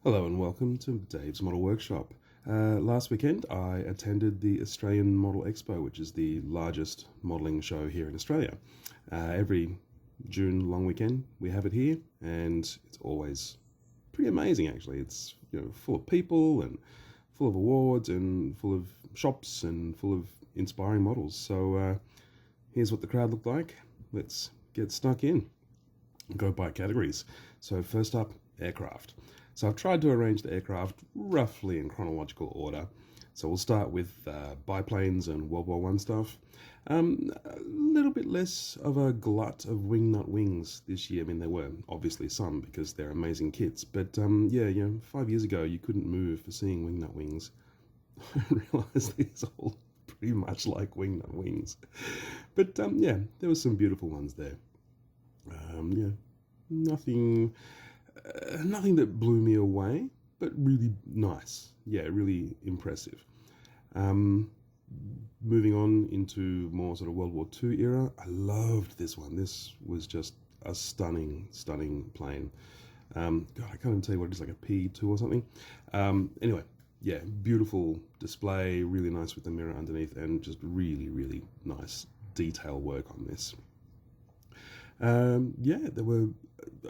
Hello and welcome to Dave's Model Workshop. Last weekend I attended the Australian Model Expo, which is the largest modelling show here in Australia. Every June long weekend we have it here, and it's always pretty amazing actually. It's full of people and full of awards and full of shops and full of inspiring models. So here's what the crowd looked like. Let's get stuck in and go by categories. So first up, aircraft. So I've tried to arrange the aircraft roughly in chronological order. So we'll start with biplanes and World War One stuff. A little bit less of a glut of wingnut wings this year. I mean, there were obviously some because they're amazing kits. But 5 years ago you couldn't move for seeing wingnut wings. I realised these all pretty much like wingnut wings. But there were some beautiful ones there. Nothing that blew me away, but really nice. Yeah, really impressive. Moving on into more sort of World War II era, I loved this one. This was just a stunning plane. God, I can't even tell you what it is, like a P2 or something. Anyway, yeah, beautiful display, really nice with the mirror underneath, and just really nice detail work on this. There were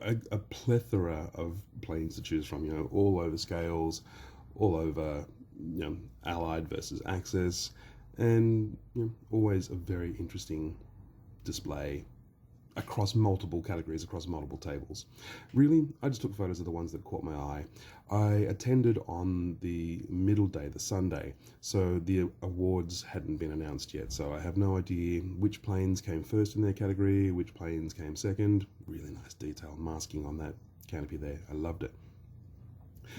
a plethora of planes to choose from, all over scales, all over, Allied versus Axis, and always a very interesting display across multiple categories, across multiple tables. Really, I just took photos of the ones that caught my eye. I attended on the middle day, the Sunday, so the awards hadn't been announced yet, so I have no idea which planes came first in their category, which planes came second. Really nice detail masking on that canopy there. I loved it.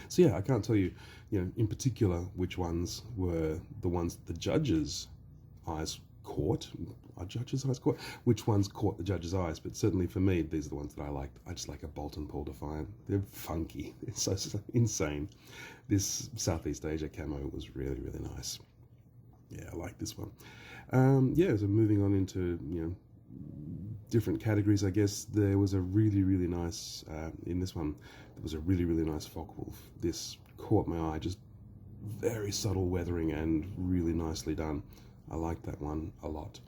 So yeah, I can't tell you, in particular which ones were the ones the judges' eyes caught. Our judges' eyes caught. Which ones caught the judges' eyes? But certainly for me, these are the ones that I liked. I just like a Bolt and Paul Defiant. They're funky. It's so insane. This Southeast Asia camo was really nice. Yeah, I like this one. So moving on into different categories, I guess there was a really nice in this one. There was a really nice Focke-Wulf. This caught my eye. Just very subtle weathering and really nicely done. I like that one a lot.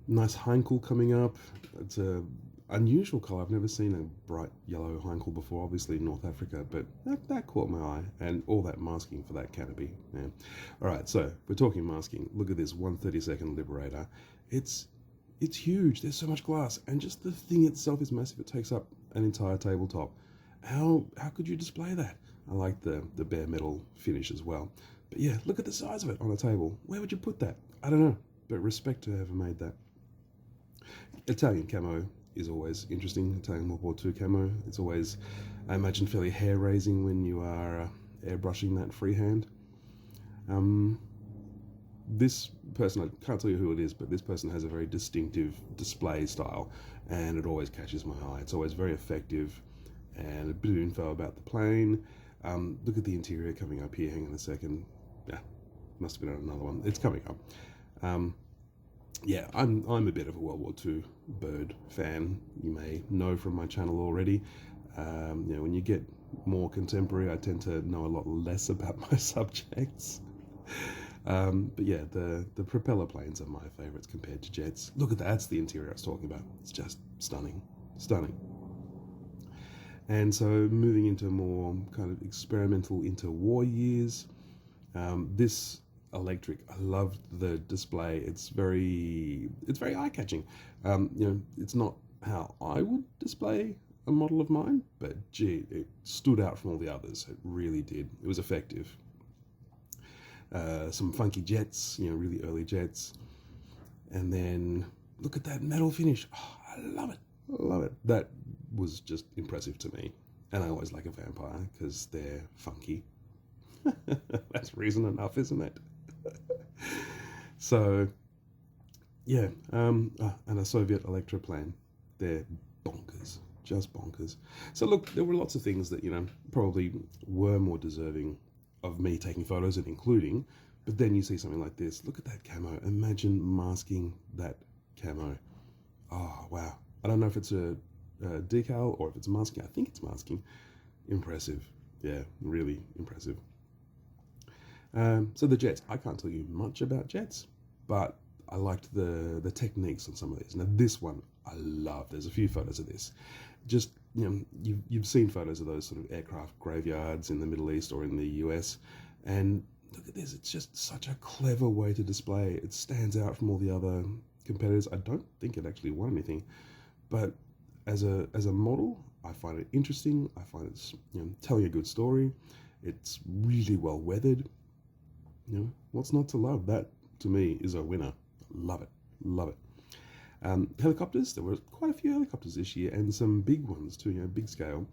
Nice Heinkel coming up. It's a unusual color. I've never seen a bright yellow Heinkel before, obviously in North Africa, but that caught my eye, and all that masking for that canopy. Yeah. All right, so we're talking masking. Look at this 1/32 Liberator. It's huge. There's so much glass, and just the thing itself is massive. It takes up an entire tabletop. How could you display that? I like the bare metal finish as well. But yeah, look at the size of it on a table. Where would you put that? I don't know, but respect to whoever made that. Italian camo is always interesting. Italian World War II camo. It's always, I imagine, fairly hair-raising when you are airbrushing that freehand. This person, I can't tell you who it is, but this person has a very distinctive display style, and it always catches my eye. It's always very effective, and a bit of info about the plane. Look at the interior coming up here. Hang on a second. Yeah, must have been on another one. It's coming up. I'm a bit of a World War II bird fan. You may know from my channel already. When you get more contemporary, I tend to know a lot less about my subjects. But yeah, the propeller planes are my favorites compared to jets. Look at that. That's the interior I was talking about. It's just stunning. And so moving into more kind of experimental interwar years, this electric, I loved the display. It's very eye-catching. It's not how I would display a model of mine, but gee, it stood out from all the others. It really did. It was effective. Some funky jets, really early jets. And then look at that metal finish. Oh, I love it. That was just impressive to me. And I always like a vampire because they're funky. That's reason enough, isn't it? So, yeah, and a Soviet Electroplane. They're bonkers, just bonkers. So look, there were lots of things that, probably were more deserving of me taking photos and including, but then you see something like this. Look at that camo. Imagine masking that camo. Oh, wow. I don't know if it's a decal, or if it's masking, I think it's masking. Impressive. Yeah, really impressive. So the jets, I can't tell you much about jets, but I liked the techniques on some of these. Now this one, I love. There's a few photos of this. Just, you've seen photos of those sort of aircraft graveyards in the Middle East or in the US, and look at this. It's just such a clever way to display. It stands out from all the other competitors. I don't think it actually won anything, but as a model, I find it interesting. I find it's telling a good story. It's really well weathered. What's not to love? That to me is a winner. Love it, love it. Helicopters, there were quite a few helicopters this year, and some big ones too, big scale,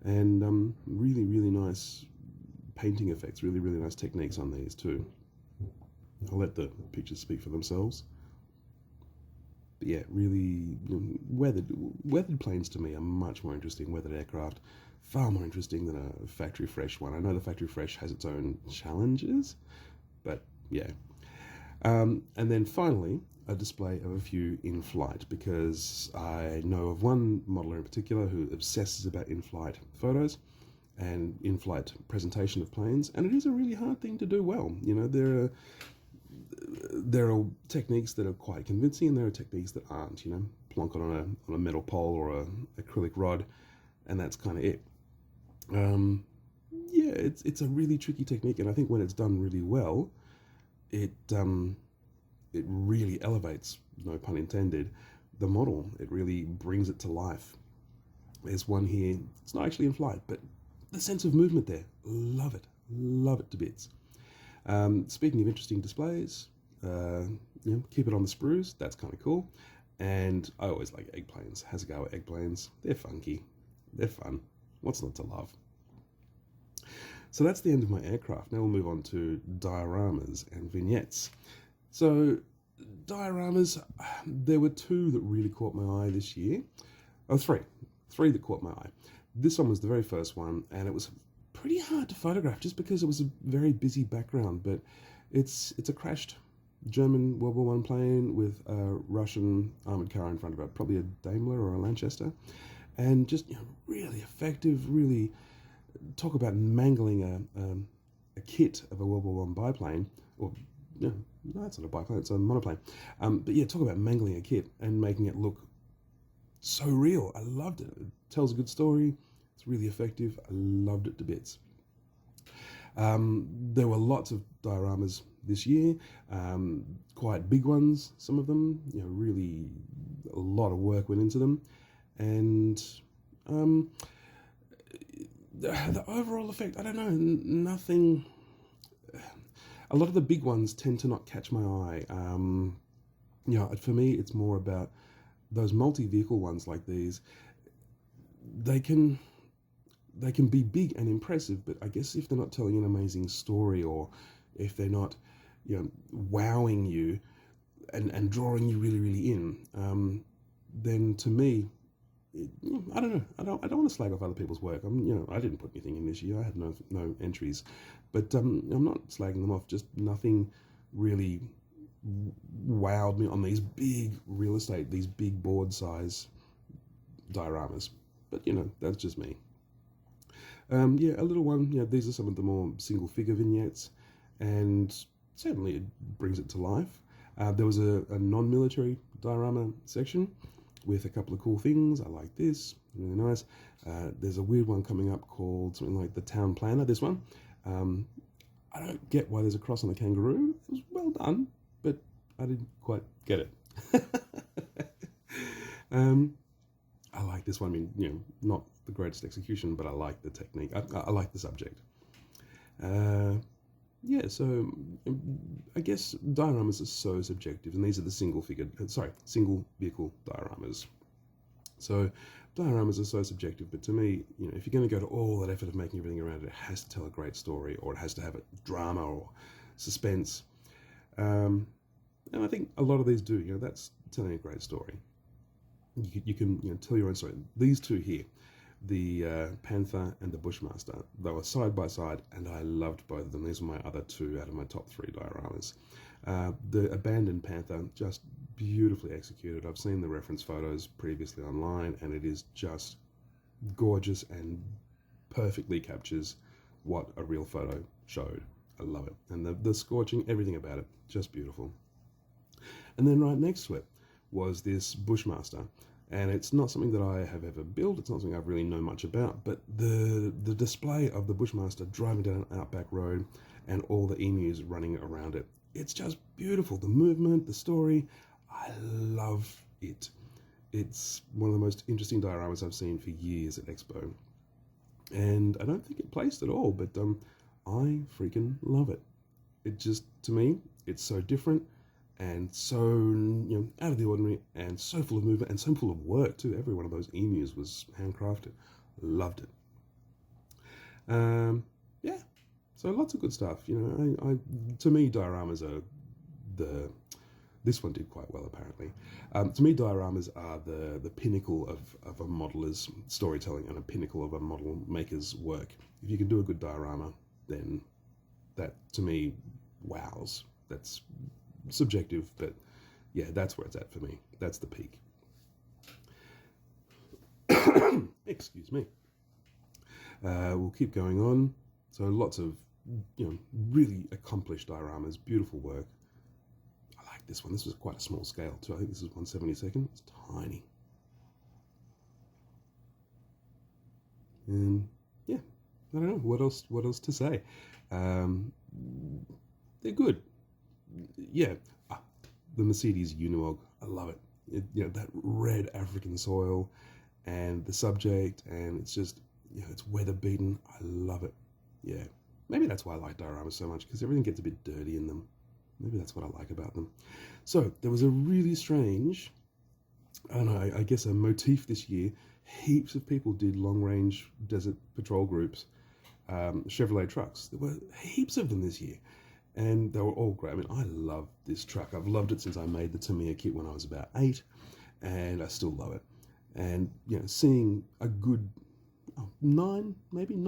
and really, really nice painting effects, really, really nice techniques on these too. I'll let the pictures speak for themselves. But yeah, really, weathered planes to me are much more interesting. Weathered aircraft, far more interesting than a factory fresh one. I know the factory fresh has its own challenges, but yeah. And then finally, a display of a few in flight, because I know of one modeler in particular who obsesses about in-flight photos and in-flight presentation of planes, and it is a really hard thing to do well. There are techniques that are quite convincing, and there are techniques that aren't. Plonk it on a metal pole or a acrylic rod, and that's kind of it. Yeah, it's a really tricky technique, and I think when it's done really well, it really elevates, no pun intended, the model. It really brings it to life. There's one here. It's not actually in flight, but the sense of movement there, love it to bits. Speaking of interesting displays, keep it on the sprues. That's kind of cool. And I always like egg planes. Hasegawa egg planes. They're funky. They're fun. What's not to love? So that's the end of my aircraft. Now we'll move on to dioramas and vignettes. So dioramas, there were two that really caught my eye this year. Oh, three that caught my eye. This one was the very first one, and it was pretty hard to photograph just because it was a very busy background. But it's a crashed German World War I plane with a Russian armored car in front of it, probably a Daimler or a Lanchester, and just really effective. Really talk about mangling a kit of a World War I biplane, or no, it's not a biplane, it's a monoplane. But yeah, talk about mangling a kit and making it look so real. I loved it. It tells a good story. It's really effective. I loved it to bits. There were lots of dioramas this year, quite big ones, some of them, really a lot of work went into them. And the overall effect, I don't know, nothing. A lot of the big ones tend to not catch my eye. For me, it's more about those multi-vehicle ones like these. They can be big and impressive, but I guess if they're not telling an amazing story, or if they're not, wowing you and drawing you really, really in, then to me, I don't know. I don't want to slag off other people's work. I didn't put anything in this year. I had no entries, but I'm not slagging them off. Just nothing really wowed me on these big real estate, these big board size dioramas. But that's just me. A little one. These are some of the more single figure vignettes, and certainly it brings it to life. There was a non-military diorama section with a couple of cool things. I like this, really nice. There's a weird one coming up called something like the Town Planner, this one. I don't get why there's a cross on a kangaroo. It was well done, but I didn't quite get it. I like this one. Not the greatest execution, but I like the technique. I like the subject. So I guess dioramas are so subjective, and these are the single vehicle dioramas. So dioramas are so subjective, but to me, if you're going to go to all that effort of making everything around it, it has to tell a great story, or it has to have a drama or suspense. And I think a lot of these do. That's telling a great story. You can tell your own story. These two here, the Panther and the Bushmaster, they were side by side, and I loved both of them. These are my other two out of my top three dioramas. The abandoned Panther, just beautifully executed. I've seen the reference photos previously online, and it is just gorgeous and perfectly captures what a real photo showed. I love it. And the scorching, everything about it, just beautiful. And then right next to it was this Bushmaster. And it's not something that I have ever built. It's not something I really know much about. But the display of the Bushmaster driving down an outback road and all the emus running around it, it's just beautiful. The movement, the story, I love it. It's one of the most interesting dioramas I've seen for years at Expo. And I don't think it placed at all, but I freaking love it. It just, to me, it's so different and so, out of the ordinary, and so full of movement and so full of work too. Every one of those emus was handcrafted. Loved it. Yeah, so lots of good stuff. To me, dioramas are this one did quite well, apparently. To me, dioramas are the pinnacle of a modeler's storytelling and a pinnacle of a model maker's work. If you can do a good diorama, then that, to me, wows. That's subjective, but yeah, that's where it's at for me. That's the peak. Excuse me. We'll keep going on. So lots of, really accomplished dioramas, beautiful work. I like this one. This was quite a small scale too. I think this is 1/72. It's tiny. And yeah, I don't know what else to say. They're good. Yeah, the Mercedes Unimog, I love it. That red African soil and the subject, and it's just, it's weather beaten. I love it. Yeah, maybe that's why I like dioramas so much, because everything gets a bit dirty in them. Maybe that's what I like about them. So there was a really strange, I don't know, I guess a motif this year. Heaps of people did long-range desert patrol groups, Chevrolet trucks. There were heaps of them this year. And they were all great. I mean, I love this truck. I've loved it since I made the Tamiya kit when I was about 8, and I still love it. And, seeing a good 9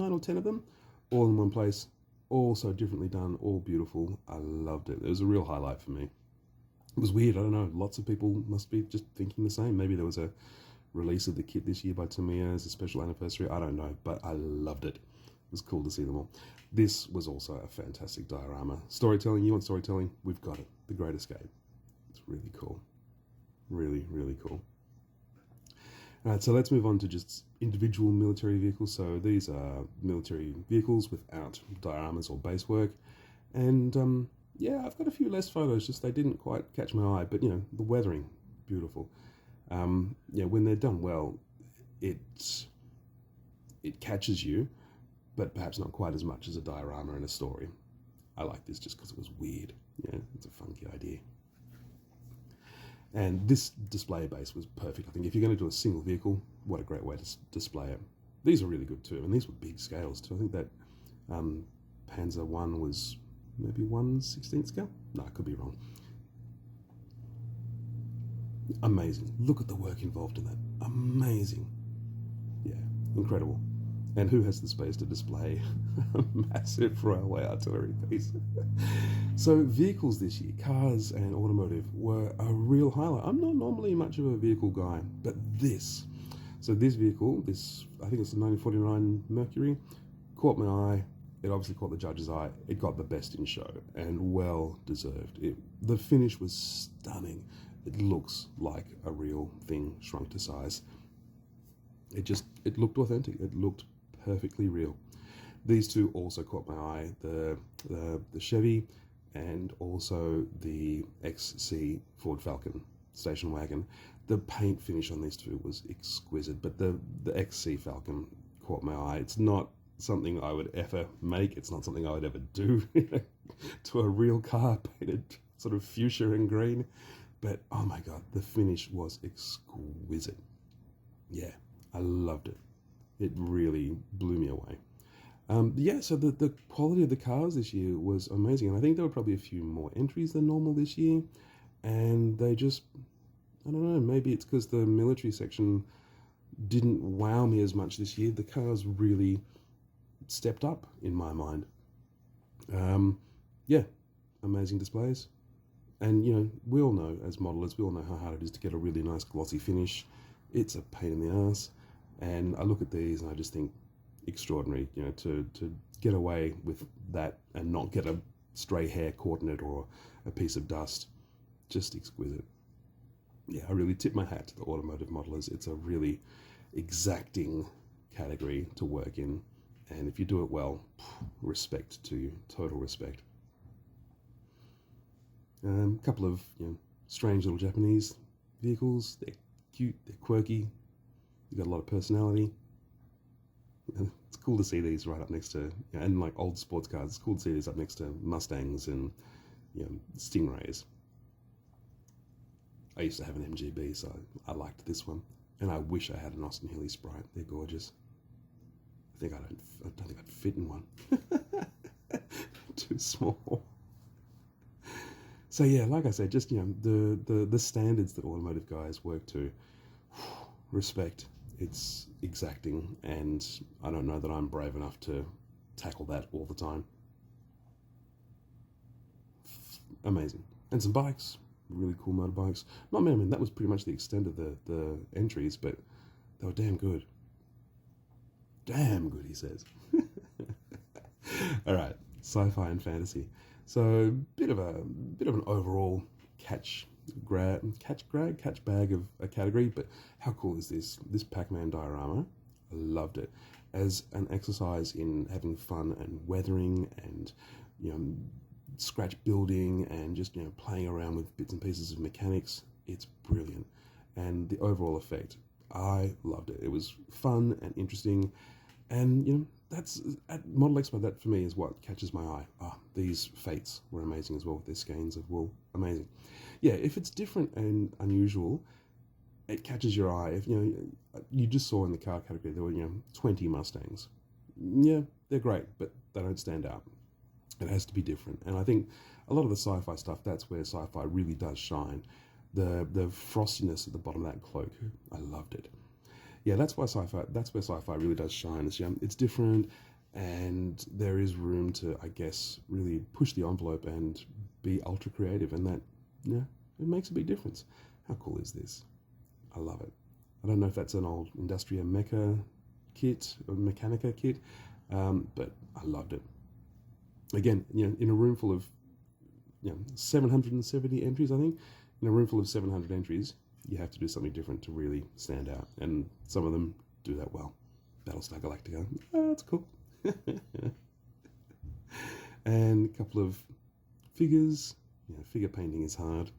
or 10 of them all in one place, all so differently done, all beautiful. I loved it. It was a real highlight for me. It was weird. I don't know. Lots of people must be just thinking the same. Maybe there was a release of the kit this year by Tamiya as a special anniversary. I don't know, but I loved it. It was cool to see them all. This was also a fantastic diorama. Storytelling, you want storytelling? We've got it. The Great Escape. It's really cool. Really, really cool. All right, so let's move on to just individual military vehicles. So these are military vehicles without dioramas or base work. And yeah, I've got a few less photos, just they didn't quite catch my eye. But, the weathering, beautiful. When they're done well, it catches you, but perhaps not quite as much as a diorama and a story. I like this just because it was weird. It's a funky idea. And this display base was perfect. I think if you're going to do a single vehicle, what a great way to display it. These are really good too, and these were big scales too. I think that Panzer 1 was maybe 1/16 scale? No, I could be wrong. Amazing. Look at the work involved in that. Amazing. Yeah, incredible. And who has the space to display a massive railway artillery piece? So vehicles this year, cars and automotive, were a real highlight. I'm not normally much of a vehicle guy, but this. So this vehicle, I think it's a 1949 Mercury, caught my eye. It obviously caught the judge's eye. It got the best in show, and well deserved. The finish was stunning. It looks like a real thing shrunk to size. It looked authentic. It looked perfectly real. These two also caught my eye, the Chevy and also the XC Ford Falcon station wagon. The paint finish on these two was exquisite, but the XC Falcon caught my eye. It's not something I would ever make. It's not something I would ever do to a real car painted sort of fuchsia and green. But oh my God, the finish was exquisite. Yeah, I loved it. It really blew me away. Yeah, so the quality of the cars this year was amazing. And I think there were probably a few more entries than normal this year. And they just, I don't know, maybe it's because the military section didn't wow me as much this year. The cars really stepped up in my mind. Yeah, amazing displays. And, you know, we all know, as modelers, we all know how hard it is to get a really nice glossy finish. It's a pain in the ass. And I look at these and I just think extraordinary, you know, to get away with that and not get a stray hair caught in it or a piece of dust. Just exquisite. Yeah, I really tip my hat to the automotive modelers. It's a really exacting category to work in. And if you do it well, respect to you, total respect. A couple of, you know, strange little Japanese vehicles. They're cute, they're quirky, they've got a lot of personality. It's cool to see these right up next to, you know, and like old sports cars, it's cool to see these up next to Mustangs and, you know, Stingrays. I used to have an MGB, so I liked this one. And I wish I had an Austin Healey Sprite. They're gorgeous. I don't think I'd fit in one. Too small. So yeah, like I said, just, you know, the standards that automotive guys work to, respect. It's exacting, and I don't know that I'm brave enough to tackle that all the time. Amazing. And some bikes, really cool motorbikes. Not many, I mean, that was pretty much the extent of the entries, but they were damn good. Damn good, he says. All right, sci-fi and fantasy. So bit of an overall catch bag of a category. But how cool is this? This Pac-Man diorama, I loved it as an exercise in having fun and weathering and, you know, scratch building and just, you know, playing around with bits and pieces of mechanics. It's brilliant, and the overall effect, I loved it. It was fun and interesting, and, you know, that's at Model Expo. That for me is what catches my eye. These fates were amazing as well with their skeins of wool. Amazing. Yeah, if it's different and unusual, it catches your eye. If, you know, you just saw in the car category there were, you know, 20 Mustangs. Yeah, they're great, but they don't stand out. It has to be different. And I think a lot of the sci-fi stuff, that's where sci-fi really does shine. The frostiness at the bottom of that cloak, I loved it. Yeah, that's where sci-fi really does shine. It's different, and there is room to, I guess, really push the envelope and be ultra creative, and that, yeah, it makes a big difference. How cool is this? I love it. I don't know if that's an old Industria Mecha kit or Mechanica kit, but I loved it. Again, you know, in a room full of, you know, 770 entries, I think, in a room full of 700 entries, you have to do something different to really stand out, and some of them do that well. Battlestar Galactica, that's cool. And a couple of figures. You know, figure painting is hard.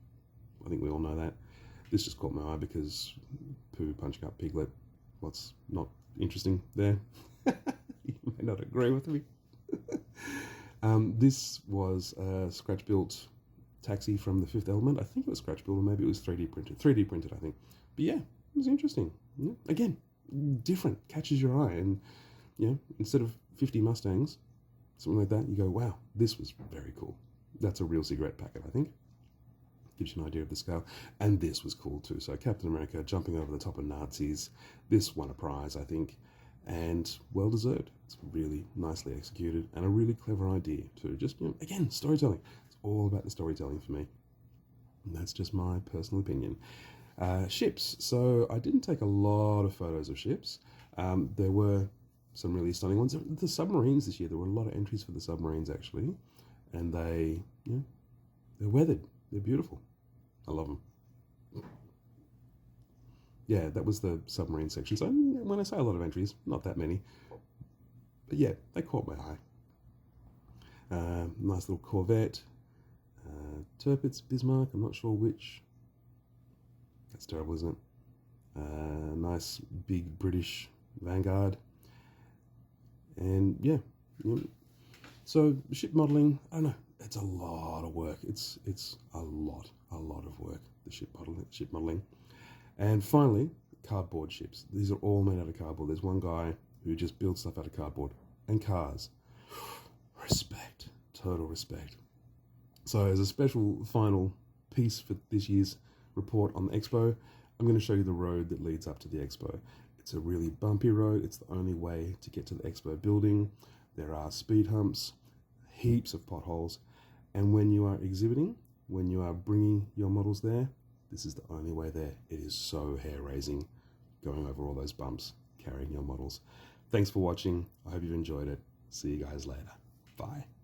I think we all know that. This just caught my eye because Pooh punching up Piglet. What's not interesting there? You may not agree with me. This was a scratch-built taxi from The Fifth Element. I think it was scratch-built, or maybe it was 3D printed. 3D printed, I think. But yeah, it was interesting. Yeah. Again, different, catches your eye. And, you know, instead of 50 Mustangs, something like that, you go, wow, this was very cool. That's a real cigarette packet, I think. Gives you an idea of the scale. And this was cool too. So Captain America jumping over the top of Nazis. This won a prize, I think, and well deserved. It's really nicely executed and a really clever idea too. Just, you know, again, storytelling. It's all about the storytelling for me. And that's just my personal opinion. Ships. So I didn't take a lot of photos of ships. There were some really stunning ones. The submarines this year, there were a lot of entries for the submarines actually. And they, you know, they're weathered. They're beautiful. I love them. Yeah, that was the submarine section. So when I say a lot of entries, not that many. But yeah, they caught my eye. Nice little Corvette. Tirpitz, Bismarck, I'm not sure which. That's terrible, isn't it? Nice big British Vanguard. And yeah, you know, so ship modelling, I don't know. It's a lot of work. It's a lot of work, the ship modelling. And finally, cardboard ships. These are all made out of cardboard. There's one guy who just builds stuff out of cardboard and cars. Respect, total respect. So as a special final piece for this year's report on the expo, I'm going to show you the road that leads up to the expo. It's a really bumpy road. It's the only way to get to the expo building. There are speed humps, heaps of potholes, and when you are exhibiting, when you are bringing your models there, this is the only way there. It is so hair-raising going over all those bumps, carrying your models. Thanks for watching. I hope you've enjoyed it. See you guys later. Bye.